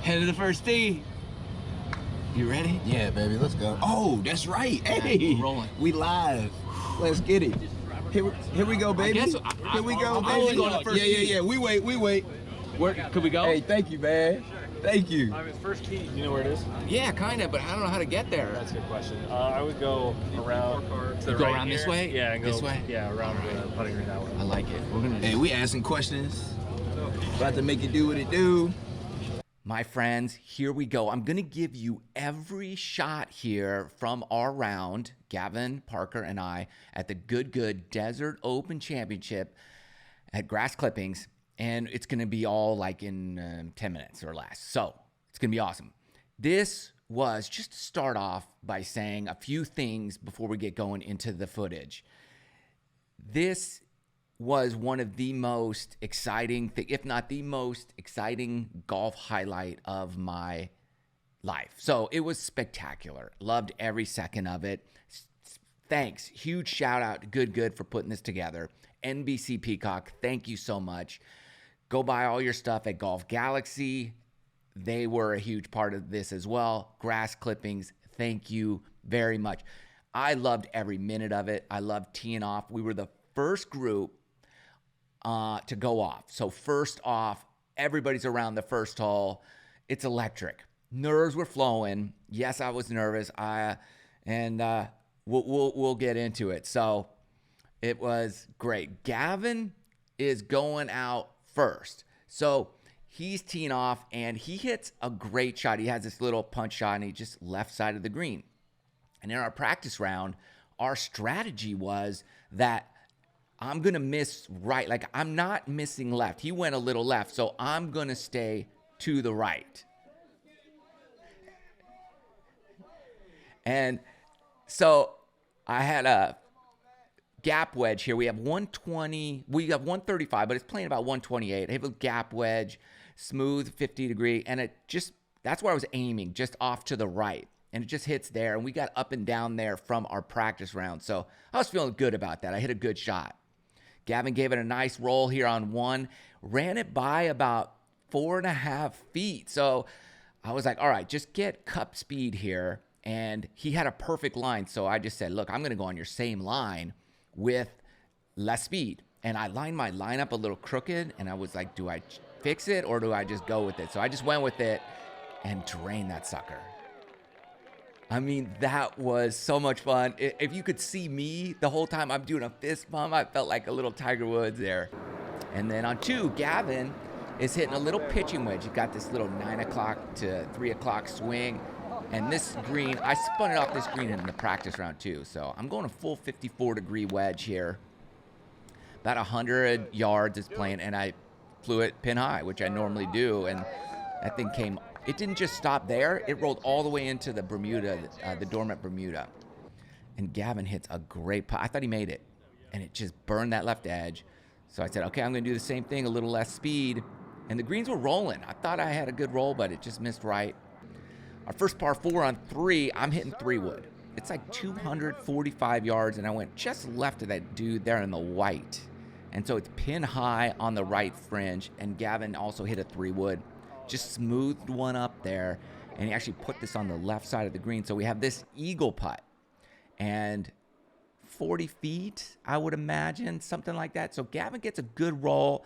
Head of the first tee. You ready? Yeah, baby, let's go. Oh, that's right. Hey, we're rolling. We live. Let's get it. Here we go, baby. Here we go, baby. Yeah. We wait. Where could we go? Hey, thank you, man. Thank you. It's first tee. You know where it is? Yeah, kind of, but I don't know how to get there. That's a good question. I would go around to the Go right around here. this way? Yeah, and go This way? Yeah, around the putting green that way. I like it. We're gonna. Hey, we asking questions. About to make it do what it do. My friends, here we go. I'm going to give you every shot here from our round, Gavin, Parker, and I, at the Good Desert Open Championship at Grass Clippings. And it's going to be all like in 10 minutes or less. So it's going to be awesome. This was just to start off by saying a few things before we get going into the footage. This was one of the most exciting, if not the most exciting golf highlight of my life. So it was spectacular. Loved every second of it. Thanks. Huge shout out to Good for putting this together. NBC Peacock, thank you so much. Go buy all your stuff at Golf Galaxy. They were a huge part of this as well. Grass Clippings, thank you very much. I loved every minute of it. I loved teeing off. We were the first group to go off. So first off, everybody's around the first hole. It's electric. Nerves were flowing. Yes, I was nervous. We'll get into it. So it was great. Gavin is going out first. So he's teeing off and he hits a great shot. He has this little punch shot and he just left side of the green. And in our practice round, our strategy was that I'm going to miss right. Like, I'm not missing left. He went a little left, so I'm going to stay to the right. And so I had a gap wedge here. We have 120. We have 135, but it's playing about 128. I have a gap wedge, smooth 50 degree, and it just, that's where I was aiming, just off to the right. And it just hits there, and we got up and down there from our practice round. So I was feeling good about that. I hit a good shot. Gavin gave it a nice roll here on one, ran it by about 4.5 feet. So I was like, all right, just get cup speed here. And he had a perfect line. So I just said, look, I'm going to go on your same line with less speed. And I lined my line up a little crooked. And I was like, do I fix it or do I just go with it? So I just went with it and drained that sucker. I mean, that was so much fun. If you could see me the whole time I'm doing a fist bump, I felt like a little Tiger Woods there. And then on two, Gavin is hitting a little pitching wedge. He got this little 9 o'clock to 3 o'clock swing. And this green, I spun it off this green in the practice round too. So I'm going a full 54-degree wedge here. About 100 yards it's playing, and I flew it pin high, which I normally do. And that thing came. It didn't just stop there. It rolled all the way into the Bermuda, the dormant Bermuda. And Gavin hits a great putt. I thought he made it. And it just burned that left edge. So I said, okay, I'm going to do the same thing, a little less speed. And the greens were rolling. I thought I had a good roll, but it just missed right. Our first par 4 on 3, I'm hitting 3-wood. It's like 245 yards, and I went just left of that dude there in the white. And so it's pin high on the right fringe. And Gavin also hit a 3-wood. Just smoothed one up there, and he actually put this on the left side of the green. So we have this eagle putt, and 40 feet, I would imagine, something like that. So Gavin gets a good roll,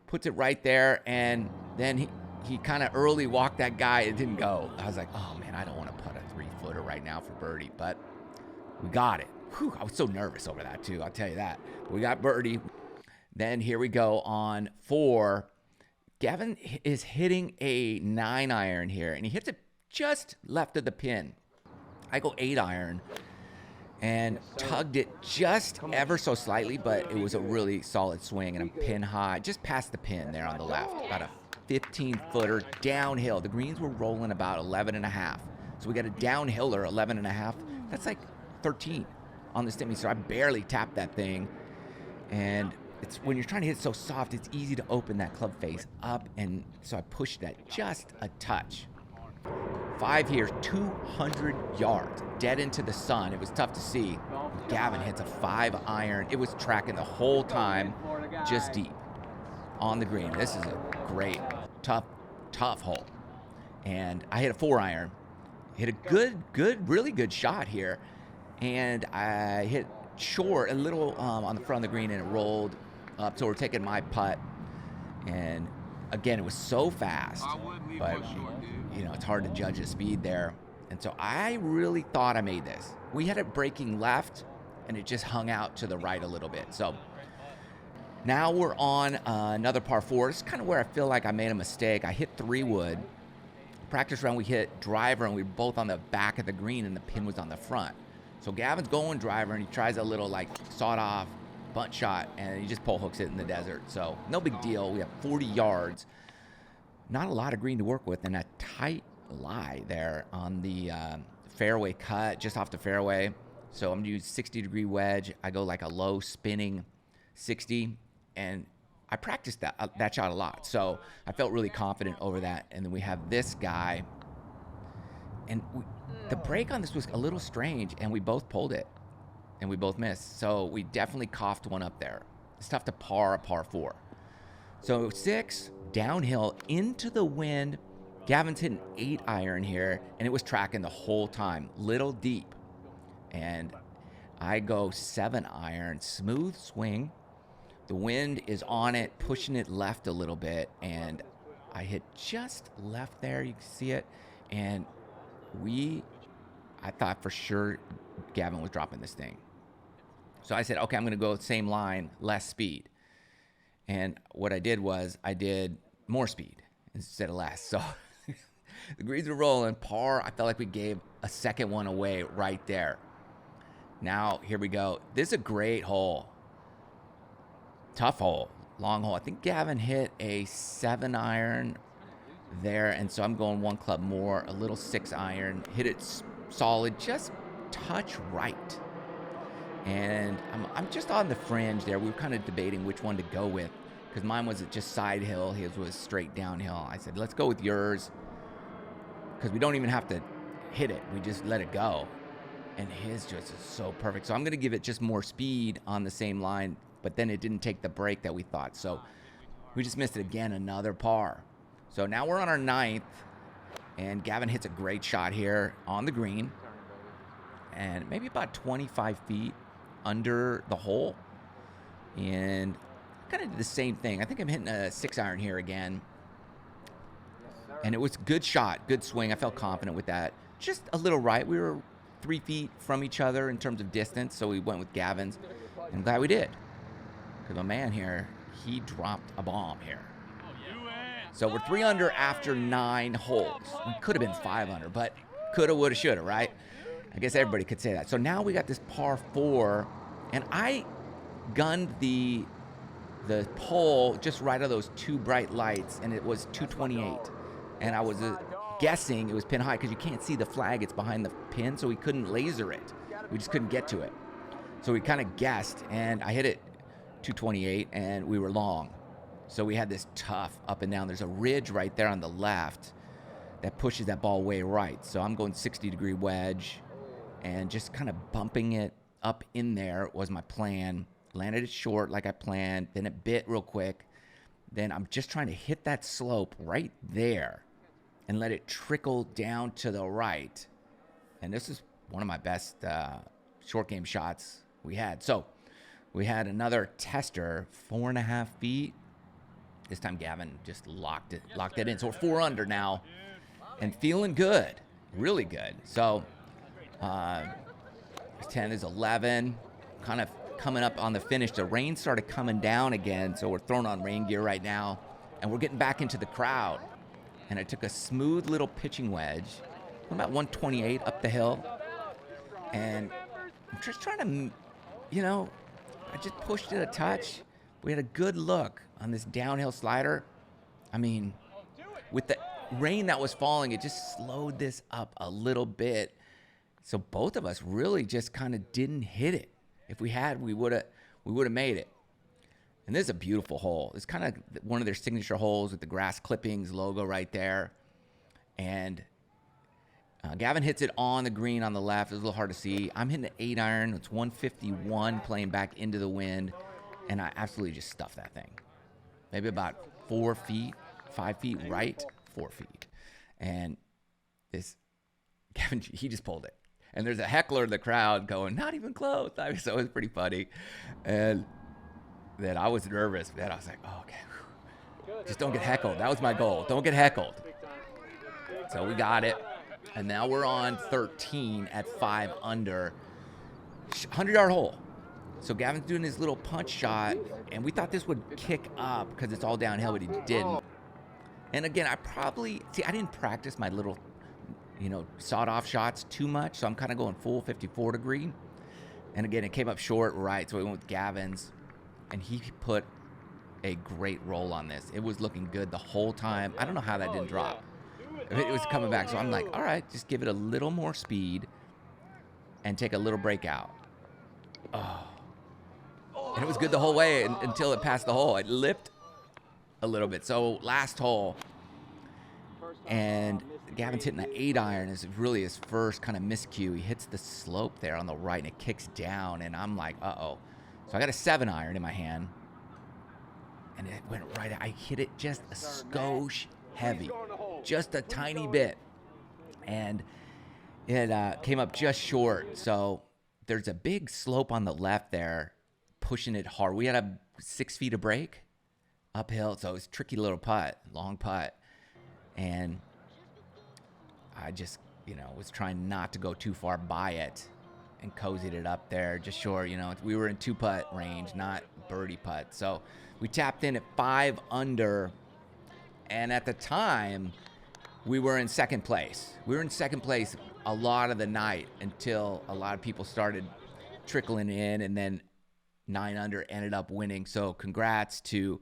puts it right there, and then he kind of early walked that guy. It didn't go. I was like, oh, man, I don't want to putt a 3-footer right now for birdie, but we got it. Whew, I was so nervous over that, too. I'll tell you that. But we got birdie. Then here we go on 4. Gavin is hitting a 9-iron here, and he hits it just left of the pin. I go 8-iron and tugged it just ever so slightly, but it was a really solid swing, and I'm pin high, just past the pin there on the left, about a 15-footer downhill. The greens were rolling about 11.5, so we got a downhiller 11.5. That's like 13 on the stimmy, so I barely tapped that thing, and it's when you're trying to hit it so soft, it's easy to open that club face up, and so I pushed that just a touch. 5 here, 200 yards, dead into the sun. It was tough to see. Gavin hits a 5-iron. It was tracking the whole time, just deep on the green. This is a great, tough hole. and I hit a 4-iron. Hit a really good shot here, and I hit short a little on the front of the green, and it rolled up. So we're taking my putt, and again, it was so fast, but you know, it's hard to judge the speed there. And so I really thought I made this. We had it breaking left, and it just hung out to the right a little bit. So now we're on another par 4. This is kind of where I feel like I made a mistake. I hit 3-wood. Practice round, we hit driver, and we were both on the back of the green, and the pin was on the front. So Gavin's going driver, and he tries a little like sawed-off bunt shot, and he just pull hooks it in the desert. So no big deal. We have 40 yards. Not a lot of green to work with, and a tight lie there on the fairway cut, just off the fairway. So I'm going to use 60-degree wedge. I go like a low spinning 60, and I practiced that shot a lot. So I felt really confident over that. And then we have this guy, and the break on this was a little strange, and we both pulled it, and we both missed. So we definitely coughed one up there. It's tough to par a par 4. So 6, downhill into the wind. Gavin's hitting 8-iron here, and it was tracking the whole time, little deep. And I go 7-iron, smooth swing. The wind is on it, pushing it left a little bit, and I hit just left there. You can see it. And I thought for sure Gavin was dropping this thing. So I said, okay, I'm going to go same line, less speed. And what I did was I did more speed instead of less. So the greens were rolling. Par, I felt like we gave a second one away right there. Now, here we go. This is a great hole. Tough hole, long hole. I think Gavin hit a 7-iron there, and so I'm going one club more, a little 6-iron. Hit it solid, just touch right. And I'm just on the fringe there. We were kind of debating which one to go with, because mine was just side hill. His was straight downhill. I said, let's go with yours, because we don't even have to hit it. We just let it go. And his just is so perfect. So I'm going to give it just more speed on the same line, but then it didn't take the break that we thought. So we just missed it again, another par. So now we're on our 9th, and Gavin hits a great shot here on the green, and maybe about 25 feet under the hole. And kind of did the same thing. I think I'm hitting a 6-iron here again. And it was a good shot, good swing. I felt confident with that. Just a little right. We were 3 feet from each other in terms of distance, so we went with Gavin's. And I'm glad we did, because my man here, he dropped a bomb here. So we're 3 under after 9 holes. We could have been 5 under, but coulda, woulda, shoulda, right? I guess everybody could say that. So now we got this par 4, and I gunned the pole just right of those 2 bright lights, and it was 228. And I was guessing it was pin high, because you can't see the flag. It's behind the pin, so we couldn't laser it. We just couldn't get to it. So we kind of guessed, and I hit it 228, and we were long. So we had this tough up and down. There's a ridge right there on the left that pushes that ball way right. So I'm going 60-degree wedge, and just kind of bumping it up in there was my plan. Landed it short like I planned. Then it bit real quick. Then I'm just trying to hit that slope right there and let it trickle down to the right. And this is one of my best short game shots we had. So we had another tester, 4.5 feet. This time Gavin just locked it in. So we're 4 under now and feeling good, really good. So 10 is 11, kind of coming up on the finish. The rain started coming down again, so we're throwing on rain gear right now, and we're getting back into the crowd. And I took a smooth little pitching wedge, about 128 up the hill, and I'm just trying to, I just pushed it a touch. We had a good look on this downhill slider. I mean, with the rain that was falling, it just slowed this up a little bit. So both of us really just kind of didn't hit it. If we had, we would have made it. And this is a beautiful hole. It's kind of one of their signature holes with the grass clippings logo right there. And Gavin hits it on the green on the left. It's a little hard to see. I'm hitting an 8-iron. It's 151 playing back into the wind. And I absolutely just stuffed that thing. Maybe about 4 feet, 5 feet right, 4 feet. And this Gavin, he just pulled it. And there's a heckler in the crowd going, not even close. So it was pretty funny. And then I was nervous. Man, I was like, oh, okay. Just don't get heckled. That was my goal. Don't get heckled. So we got it. And now we're on 13 at 5 under. 100-yard hole. So Gavin's doing his little punch shot. And we thought this would kick up because it's all downhill, but he didn't. And again, I didn't practice my little, sawed-off shots too much. So I'm kind of going full 54 degree. And again, it came up short, right? So we went with Gavin's. And he put a great roll on this. It was looking good the whole time. I don't know how that didn't drop. It was coming back. So I'm like, all right, just give it a little more speed and take a little breakout. Oh. And it was good the whole way until it passed the hole. It lipped a little bit. So last hole, and Gavin's hitting an 8-iron. It's really his first kind of miscue. He hits the slope there on the right, and it kicks down. And I'm like, uh-oh. So I got a 7-iron in my hand. And it went right. I hit it just a skosh heavy. Just a tiny bit. And it came up just short. So there's a big slope on the left there, pushing it hard. We had 6 feet of break uphill. So it was a tricky little putt, long putt. And I just, was trying not to go too far by it and cozied it up there just short. We were in 2-putt range, not birdie putt. So we tapped in at 5 under. And at the time, we were in second place. We were in second place a lot of the night until a lot of people started trickling in, and then 9 under ended up winning. So congrats to,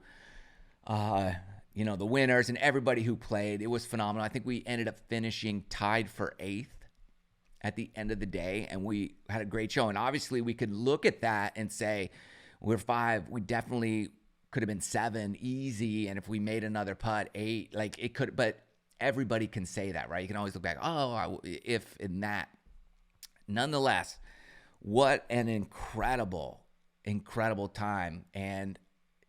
the winners and everybody who played. It was phenomenal. I think we ended up finishing tied for 8th at the end of the day, and we had a great show. And obviously we could look at that and say, we're 5. We definitely could have been 7 easy. And if we made another putt, 8, like it could, but everybody can say that, right? You can always look back, if in that. Nonetheless, what an incredible time. And,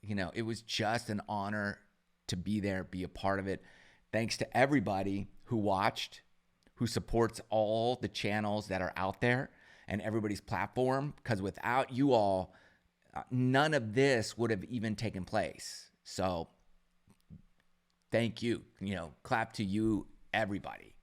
it was just an honor to be there, be a part of it. Thanks to everybody who watched, who supports all the channels that are out there and everybody's platform, because without you all, none of this would have even taken place. So thank you. Clap to you, everybody.